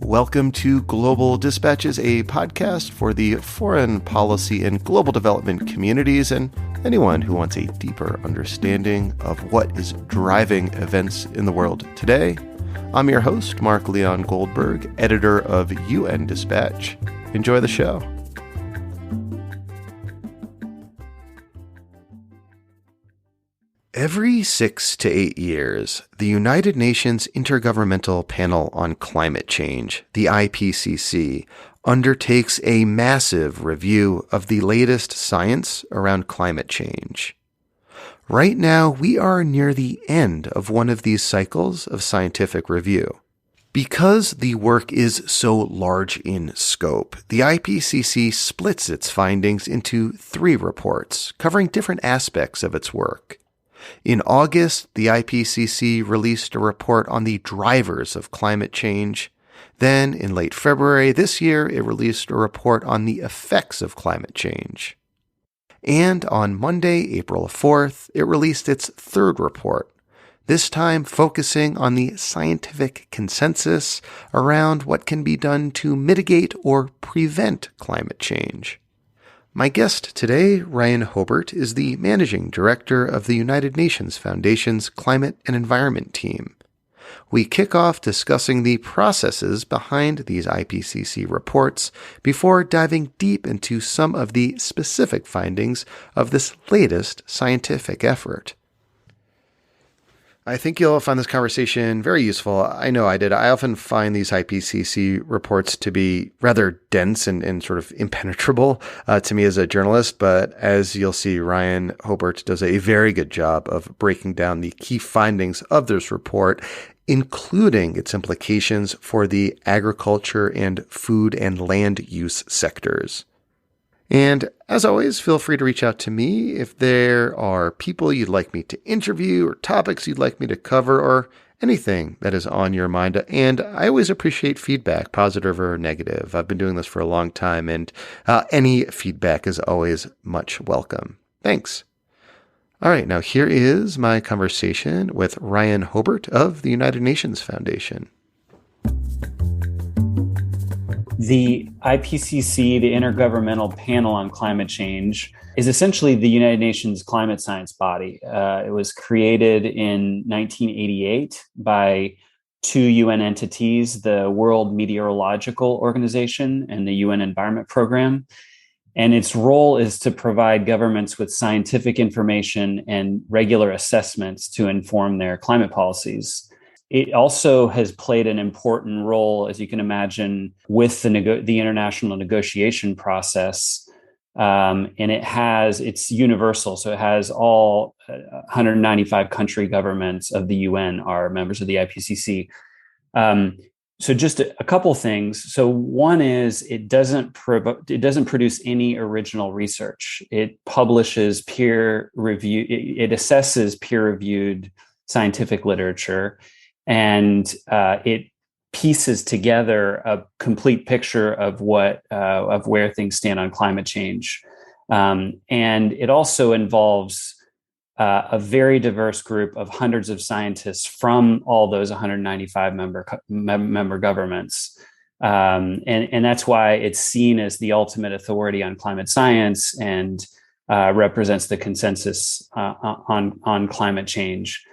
Welcome to Global Dispatches, a podcast for the foreign policy and global development communities and anyone who wants a deeper understanding of what is driving events in the world today. I'm your host, Mark Leon Goldberg, editor of UN Dispatch. Enjoy the show. Every 6 to 8 years, the United Nations Intergovernmental Panel on Climate Change, the IPCC, undertakes a massive review of the latest science around climate change. Right now, we are near the end of one of these cycles of scientific review. Because the work is so large in scope, the IPCC splits its findings into 3 reports, covering different aspects of its work. In August, the IPCC released a report on the drivers of climate change. Then, in late February this year, it released a report on the effects of climate change. And on Monday, April 4th, it released its 3rd report, this time focusing on the scientific consensus around what can be done to mitigate or prevent climate change. My guest today, Ryan Hobert, is the Managing Director of the United Nations Foundation's Climate and Environment Team. We kick off discussing the processes behind these IPCC reports before diving deep into some of the specific findings of this latest scientific effort. I think you'll find this conversation very useful. I know I did. I often find these IPCC reports to be rather dense and sort of impenetrable to me as a journalist. But as you'll see, Ryan Hobert does a very good job of breaking down the key findings of this report, including its implications for the agriculture and food and land use sectors. And as always, feel free to reach out to me if there are people you'd like me to interview or topics you'd like me to cover or anything that is on your mind. And I always appreciate feedback, positive or negative. I've been doing this for a long time, and any feedback is always much welcome. Thanks. All right, now here is my conversation with Ryan Hobert of the United Nations Foundation. The IPCC, the Intergovernmental Panel on Climate Change, is essentially the United Nations climate science body. It was created in 1988 by 2 UN entities, the World Meteorological Organization and the UN Environment Program. And its role is to provide governments with scientific information and regular assessments to inform their climate policies. It also has played an important role, as you can imagine, with the international negotiation process. And it's universal. So it has all 195 country governments of the UN are members of the IPCC. So just a couple things. So one is it doesn't produce any original research. It publishes peer review. It assesses peer-reviewed scientific literature. And it pieces together a complete picture of where things stand on climate change, and it also involves a very diverse group of hundreds of scientists from all those 195 member governments, and that's why it's seen as the ultimate authority on climate science and represents the consensus on climate change.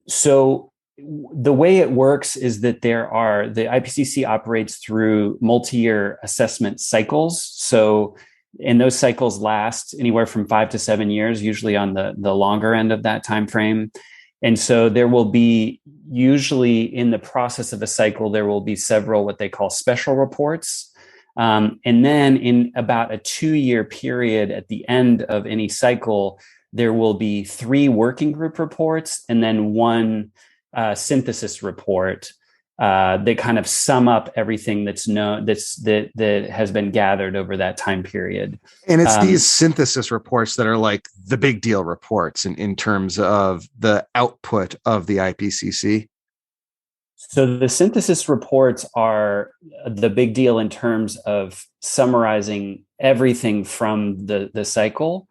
So the way it works is that the IPCC operates through multi-year assessment cycles. So, and those cycles last anywhere from 5 to 7 years, usually on the longer end of that time frame. And so there will be, usually in the process of a cycle, there will be several what they call special reports. And then in about a 2-year period at the end of any cycle, there will be 3 working group reports and then 1 synthesis report that kind of sum up everything that's known that has been gathered over that time period. And it's these synthesis reports that are like the big deal reports in terms of the output of the IPCC. So the synthesis reports are the big deal in terms of summarizing everything from the cycle.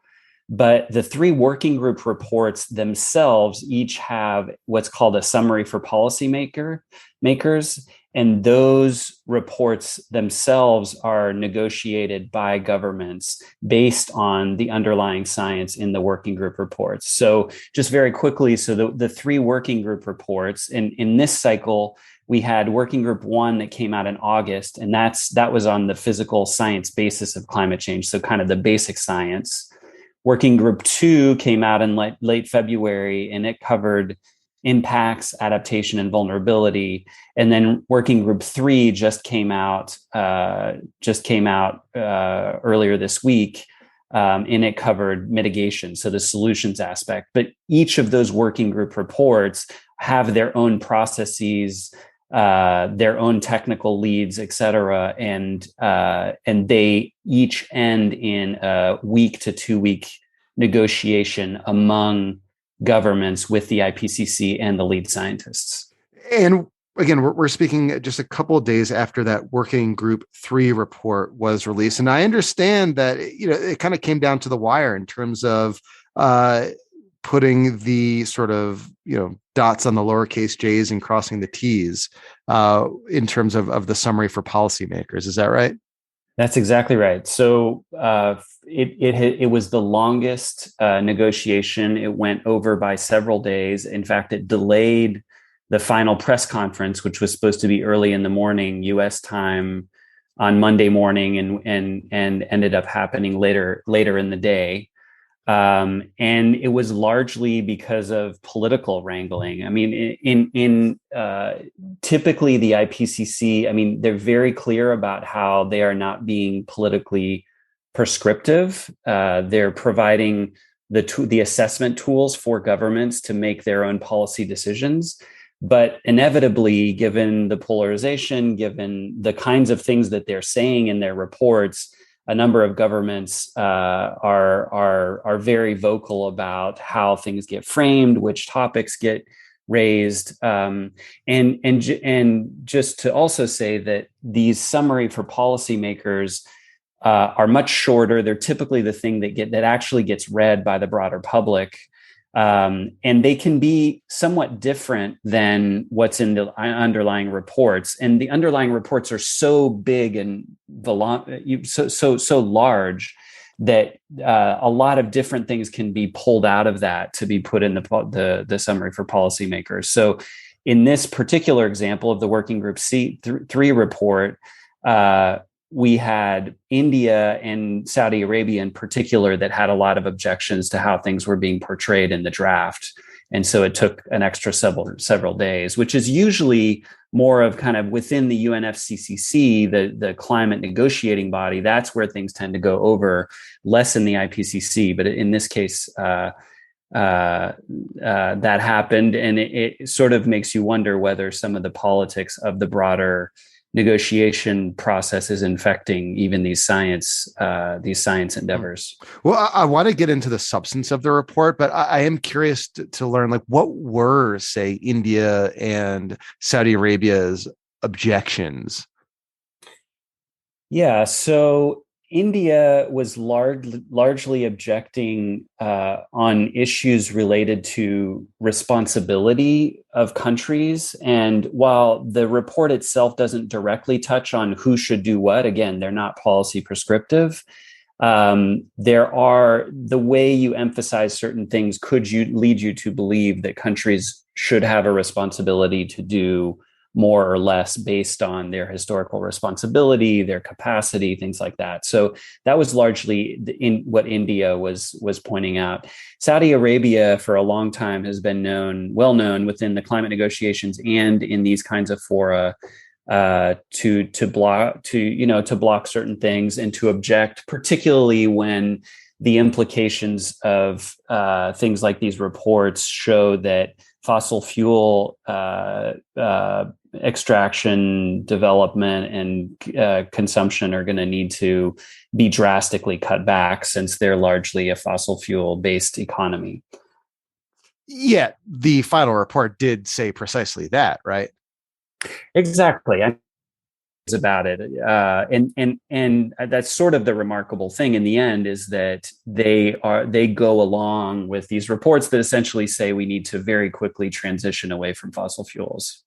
But the 3 working group reports themselves each have what's called a summary for policy makers. And those reports themselves are negotiated by governments based on the underlying science in the working group reports. So just very quickly, so the three working group reports in this cycle, we had working group one that came out in August, and that was on the physical science basis of climate change. So kind of the basic science. Working group two came out in late February, and it covered impacts, adaptation, and vulnerability. And then working group three just came out earlier this week, and it covered mitigation, so the solutions aspect. But each of those working group reports have their own processes, their own technical leads, et cetera, and they each end in a week to 2 week negotiation among governments with the IPCC and the lead scientists. And again, we're speaking just a couple of days after that working group 3 report was released. And I understand that, it kind of came down to the wire in terms of putting the sort of, dots on the lowercase j's and crossing the t's in terms of the summary for policymakers. Is that right? That's exactly right. So it was the longest negotiation. It went over by several days. In fact, it delayed the final press conference, which was supposed to be early in the morning, U.S. time, on Monday morning, and ended up happening later in the day. And it was largely because of political wrangling. I mean, in typically the IPCC, I mean, they're very clear about how they are not being politically prescriptive. They're providing the assessment tools for governments to make their own policy decisions. But inevitably, given the polarization, given the kinds of things that they're saying in their reports, a number of governments are very vocal about how things get framed, which topics get raised, and just to also say that these summary for policymakers are much shorter. They're typically the thing that actually gets read by the broader public. And they can be somewhat different than what's in the underlying reports. And the underlying reports are so big and so large that a lot of different things can be pulled out of that to be put in the summary for policymakers. So in this particular example of the Working Group C3 report, we had India and Saudi Arabia in particular that had a lot of objections to how things were being portrayed in the draft. And so it took an extra several days, which is usually more of kind of within the UNFCCC, the climate negotiating body. That's where things tend to go over, less in the IPCC. But in this case, that happened. And it sort of makes you wonder whether some of the politics of the broader negotiation process is infecting even these science endeavors. Well, I want to get into the substance of the report, but I am curious to learn, like, what were, say, India and Saudi Arabia's objections? Yeah, so India was largely objecting on issues related to responsibility of countries. And while the report itself doesn't directly touch on who should do what, again, they're not policy prescriptive. There are the way you emphasize certain things could lead you to believe that countries should have a responsibility to do more or less based on their historical responsibility, their capacity, things like that. So that was largely in what India was pointing out. Saudi Arabia for a long time has been well known within the climate negotiations and in these kinds of fora to block certain things and to object, particularly when the implications of things like these reports show that fossil fuel extraction, development, and consumption are going to need to be drastically cut back since they're largely a fossil fuel based economy. Yeah, the final report did say precisely that, right? Exactly. About it, and that's sort of the remarkable thing in the end is that they go along with these reports that essentially say we need to very quickly transition away from fossil fuels.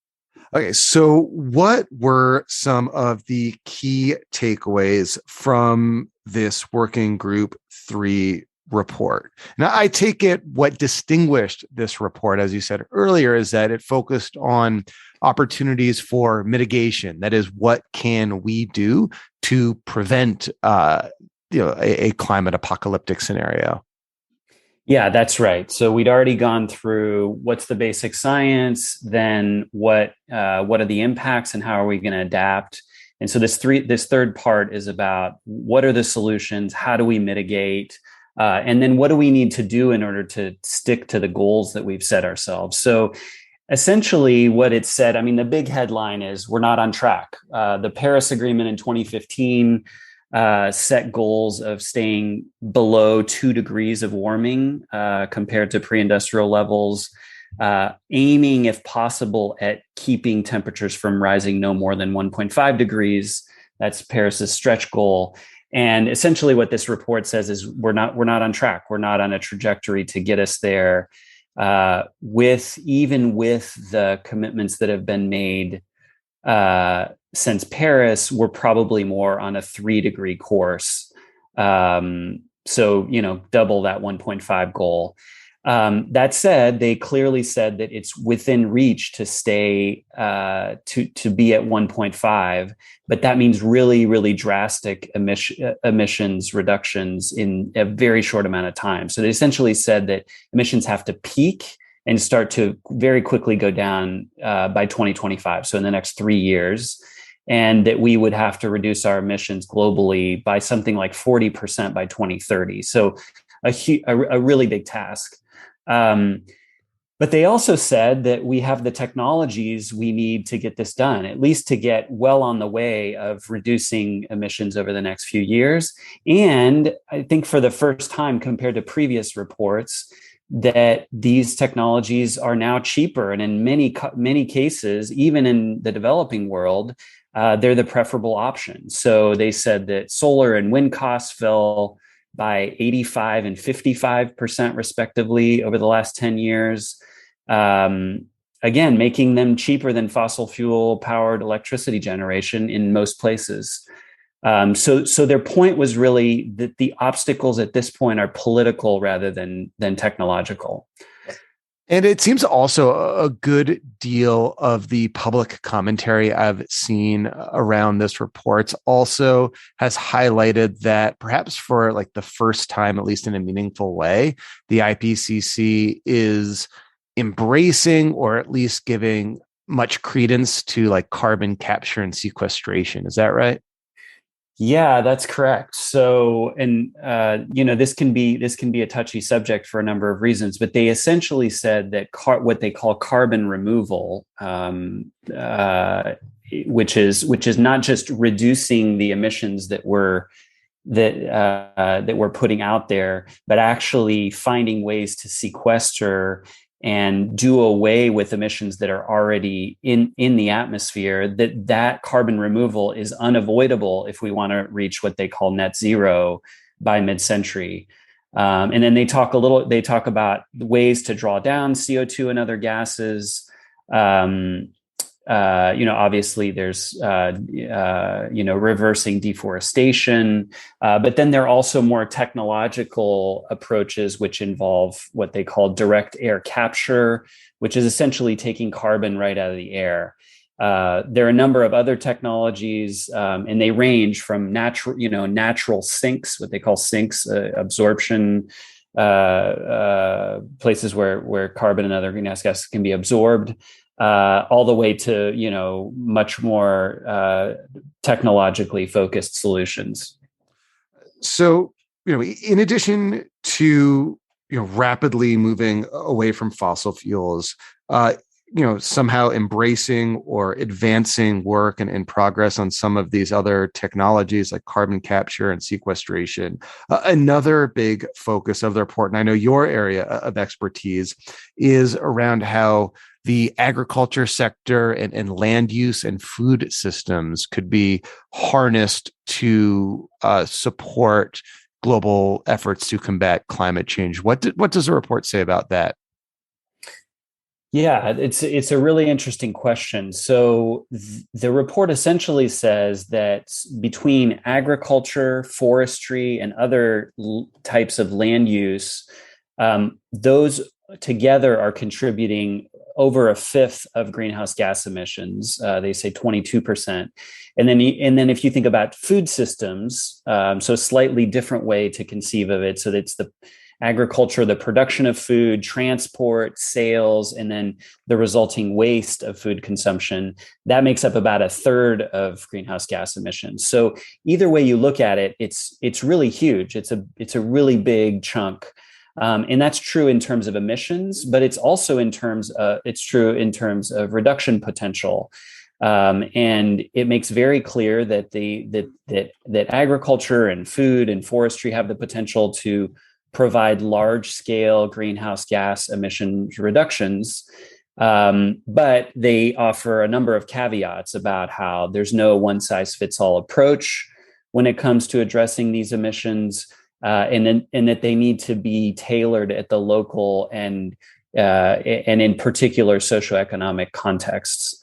Okay, so what were some of the key takeaways from this working group 3 report? Now, I take it what distinguished this report, as you said earlier, is that it focused on opportunities for mitigation. That is, what can we do to prevent a climate apocalyptic scenario? Yeah, that's right. So we'd already gone through what's the basic science, then what are the impacts and how are we going to adapt? And so this third part is about what are the solutions, how do we mitigate, and then what do we need to do in order to stick to the goals that we've set ourselves. So essentially, what it said, I mean, the big headline is we're not on track. The Paris Agreement in 2015 set goals of staying below 2 degrees of warming compared to pre-industrial levels, aiming, if possible, at keeping temperatures from rising no more than 1.5 degrees. That's Paris's stretch goal. And essentially, what this report says is we're not on track. We're not on a trajectory to get us there. Even with the commitments that have been made since Paris, we're probably more on a 3-degree course. So, double that 1.5 goal. That said, they clearly said that it's within reach to stay to be at 1.5, but that means really, really drastic emissions reductions in a very short amount of time. So they essentially said that emissions have to peak and start to very quickly go down by 2025. So in the next 3 years, and that we would have to reduce our emissions globally by something like 40% by 2030. So a really big task. But they also said that we have the technologies we need to get this done, at least to get well on the way of reducing emissions over the next few years. And I think for the first time compared to previous reports, that these technologies are now cheaper. And in many cases, even in the developing world, they're the preferable option. So they said that solar and wind costs fell by 85 and 55% respectively over the last 10 years. Again, making them cheaper than fossil fuel powered electricity generation in most places. So their point was really that the obstacles at this point are political rather than technological. And it seems also a good deal of the public commentary I've seen around this report also has highlighted that perhaps for like the first time, at least in a meaningful way, the IPCC is embracing or at least giving much credence to like carbon capture and sequestration. Is that right? Yeah, that's correct. So, and this can be a touchy subject for a number of reasons, but they essentially said that what they call carbon removal, which is not just reducing the emissions that we're putting out there, but actually finding ways to sequester and do away with emissions that are already in the atmosphere, that carbon removal is unavoidable if we want to reach what they call net zero by mid-century. And then they talk about ways to draw down CO2 and other gases. Obviously there's, reversing deforestation, but then there are also more technological approaches which involve what they call direct air capture, which is essentially taking carbon right out of the air. There are a number of other technologies, and they range from natural sinks, what they call sinks, absorption, places where carbon and other greenhouse gases can be absorbed, all the way to much more technologically focused solutions. So in addition to rapidly moving away from fossil fuels, somehow embracing or advancing work and progress on some of these other technologies like carbon capture and sequestration. Another big focus of the report, and I know your area of expertise, is around how the agriculture sector and land use and food systems could be harnessed to support global efforts to combat climate change. What does the report say about that? Yeah, it's a really interesting question. So the report essentially says that between agriculture, forestry, and other types of land use, those together are contributing over a fifth of greenhouse gas emissions. They say 22%. And then if you think about food systems, so a slightly different way to conceive of it. So that's the agriculture, the production of food, transport, sales, and then the resulting waste of food consumption. That makes up about a third of greenhouse gas emissions. So either way you look at it, it's really huge. It's a really big chunk. And that's true in terms of emissions, but it's also it's true in terms of reduction potential. And it makes very clear that that agriculture and food and forestry have the potential to provide large scale greenhouse gas emissions reductions. But they offer a number of caveats about how there's no one size fits all approach when it comes to addressing these emissions, and that they need to be tailored at the local and in particular socioeconomic contexts.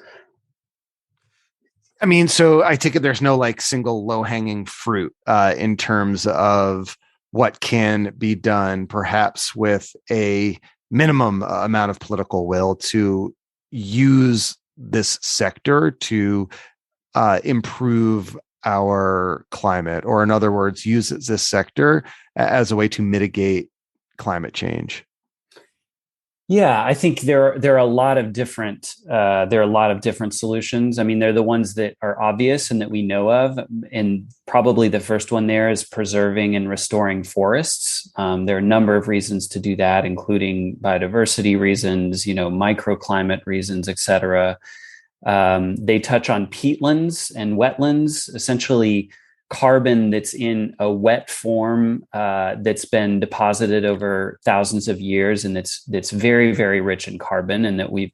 I mean, so I take it there's no like single low hanging fruit in terms of what can be done, perhaps with a minimum amount of political will to use this sector to improve our climate, or in other words, use this sector as a way to mitigate climate change. Yeah, I think there are a lot of different solutions. I mean, they're the ones that are obvious and that we know of, and probably the first one there is preserving and restoring forests. There are a number of reasons to do that, including biodiversity reasons, microclimate reasons, et cetera. They touch on peatlands and wetlands, essentially carbon that's in a wet form that's been deposited over thousands of years, and that's very, very rich in carbon, and that we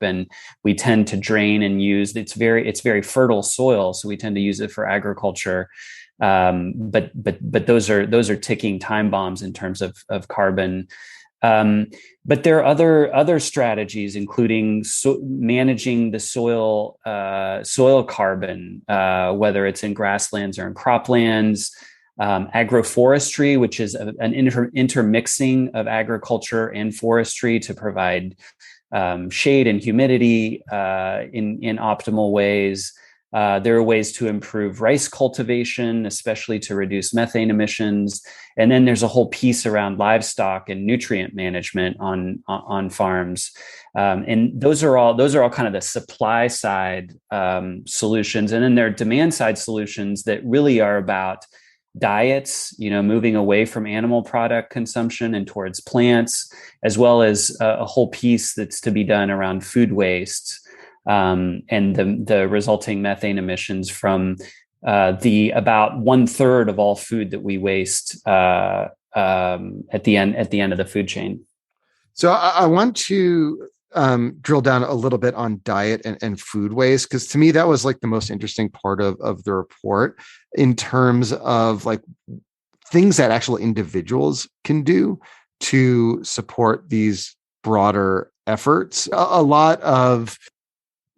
tend to drain and use. It's very fertile soil, so we tend to use it for agriculture. But those are ticking time bombs in terms of carbon. But there are other strategies, including managing the soil carbon, whether it's in grasslands or in croplands, agroforestry, which is an intermixing of agriculture and forestry to provide shade and humidity in optimal ways. There are ways to improve rice cultivation, especially to reduce methane emissions. And then there's a whole piece around livestock and nutrient management on farms. And those are all kind of the supply side solutions. And then there are demand side solutions that really are about diets, moving away from animal product consumption and towards plants, as well as a whole piece that's to be done around food waste. And the resulting methane emissions from the about 1/3 of all food that we waste at the end of the food chain. So I want to drill down a little bit on diet and food waste, because to me that was like the most interesting part of the report in terms of like things that actual individuals can do to support these broader efforts. A lot of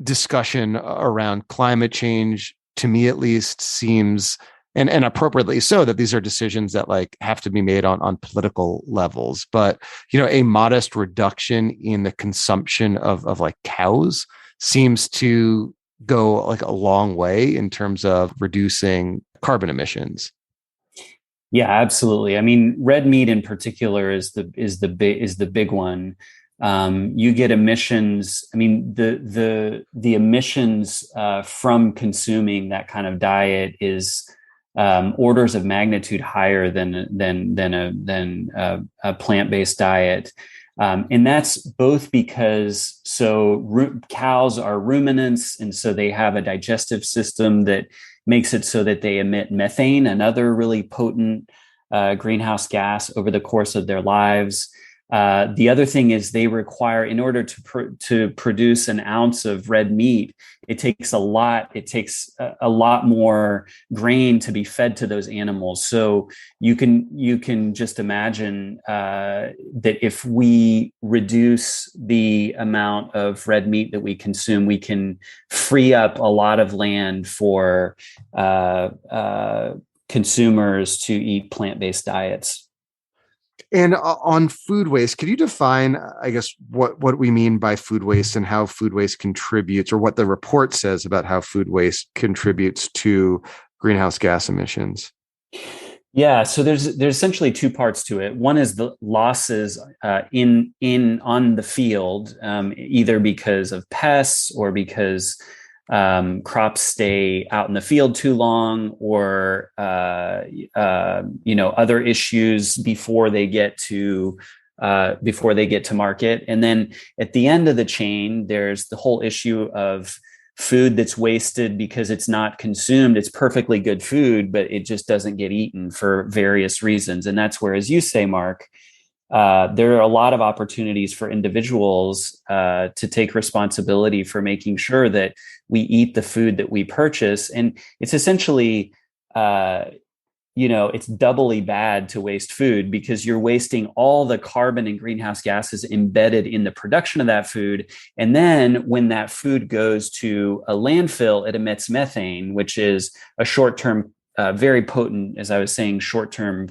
discussion around climate change, to me at least, seems and appropriately so, that these are decisions that like have to be made on political levels. But a modest reduction in the consumption of like cows seems to go like a long way in terms of reducing carbon emissions. Yeah, absolutely. I mean, red meat in particular is the big one. You get emissions. I mean, the emissions from consuming that kind of diet is orders of magnitude higher than a plant-based diet, and that's both because cows are ruminants, and so they have a digestive system that makes it so that they emit methane, another really potent greenhouse gas, over the course of their lives. The other thing is they require, in order to produce an ounce of red meat, it takes a lot. It takes a lot more grain to be fed to those animals. So you can just imagine that if we reduce the amount of red meat that we consume, we can free up a lot of land for consumers to eat plant-based diets. And on food waste, could you define, I guess, what we mean by food waste and how food waste contributes, or what the report says about how food waste contributes to greenhouse gas emissions? Yeah, so there's essentially two parts to it. One is the losses in on the field, either because of pests or because crops stay out in the field too long, or other issues before they get to market. And then at the end of the chain, there's the whole issue of food that's wasted because it's not consumed. It's perfectly good food, but it just doesn't get eaten for various reasons. And that's where, as you say, Mark, there are a lot of opportunities for individuals to take responsibility for making sure that we eat the food that we purchase. And it's essentially, it's doubly bad to waste food, because you're wasting all the carbon and greenhouse gases embedded in the production of that food. And then when that food goes to a landfill, it emits methane, which is a short-term, very potent, as I was saying, short-term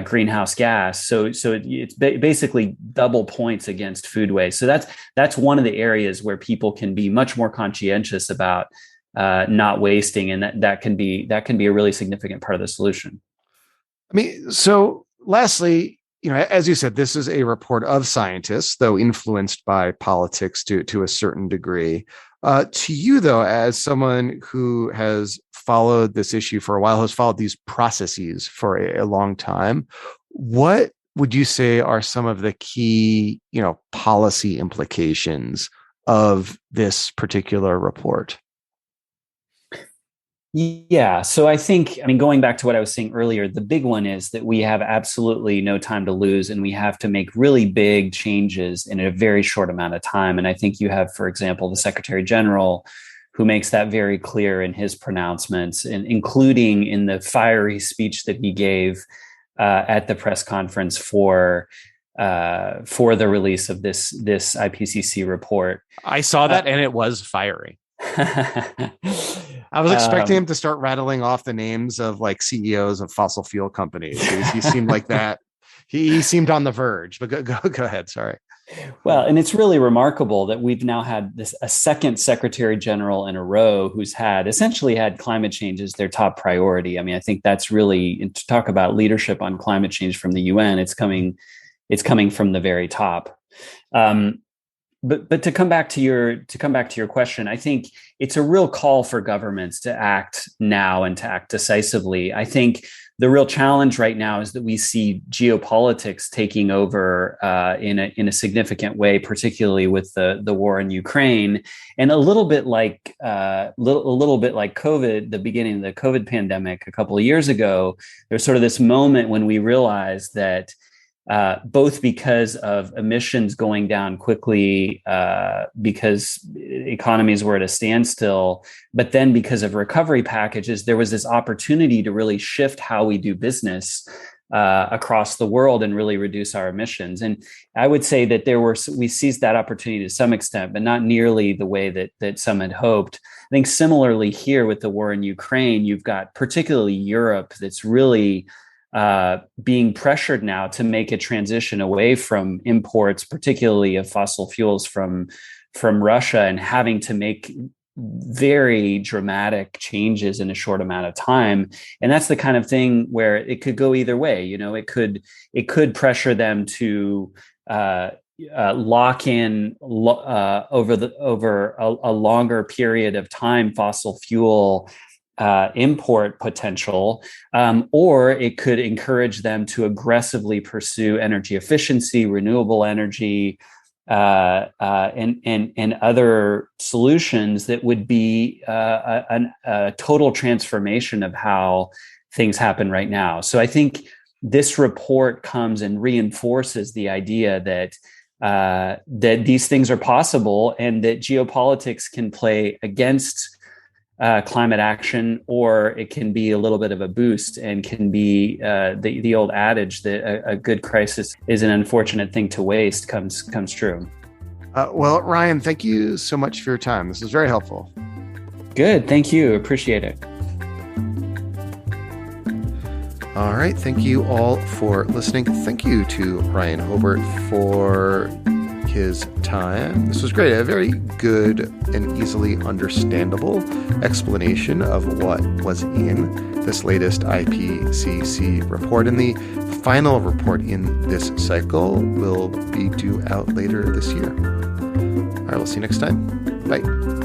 greenhouse gas. So it's basically double points against food waste. So that's one of the areas where people can be much more conscientious about not wasting, and that can be a really significant part of the solution. I mean, so lastly, as you said, this is a report of scientists, though influenced by politics to a certain degree. To you, though, as someone who has followed this issue for a while, has followed these processes for a long time, what would you say are some of the key, policy implications of this particular report? Yeah. So I think, going back to what I was saying earlier, the big one is that we have absolutely no time to lose, and we have to make really big changes in a very short amount of time. And I think you have, for example, the Secretary General, who makes that very clear in his pronouncements, and including in the fiery speech that he gave at the press conference for the release of this IPCC report. I saw that, and it was fiery. I was expecting him to start rattling off the names of CEOs of fossil fuel companies. He seemed like that. He seemed on the verge, but go ahead. Sorry. Well, and it's really remarkable that we've now had a second Secretary General in a row who's essentially had climate change as their top priority. I think that's really, to talk about leadership on climate change from the UN, it's coming from the very top. But to come back to your question, I think it's a real call for governments to act now and to act decisively. I think the real challenge right now is that we see geopolitics taking over in a significant way, particularly with the war in Ukraine, and a little bit like COVID, the beginning of the COVID pandemic a couple of years ago. There's sort of this moment when we realized that. Both because of emissions going down quickly, because economies were at a standstill, but then because of recovery packages, there was this opportunity to really shift how we do business across the world and really reduce our emissions. And I would say that we seized that opportunity to some extent, but not nearly the way that some had hoped. I think similarly here with the war in Ukraine, you've got particularly Europe that's really being pressured now to make a transition away from imports, particularly of fossil fuels from Russia, and having to make very dramatic changes in a short amount of time. And that's the kind of thing where it could go either way. It could pressure them to lock in over a longer period of time fossil fuel import potential, or it could encourage them to aggressively pursue energy efficiency, renewable energy, and other solutions that would be a total transformation of how things happen right now. So I think this report comes and reinforces the idea that these things are possible and that geopolitics can play against climate action, or it can be a little bit of a boost and can be the old adage that a good crisis is an unfortunate thing to waste comes true. Well, Ryan, thank you so much for your time. This was very helpful. Good. Thank you. Appreciate it. All right. Thank you all for listening. Thank you to Ryan Hobert for his time. This was great. A very good and easily understandable explanation of what was in this latest IPCC report. And the final report in this cycle will be due out later this year. All right, we'll see you next time. Bye.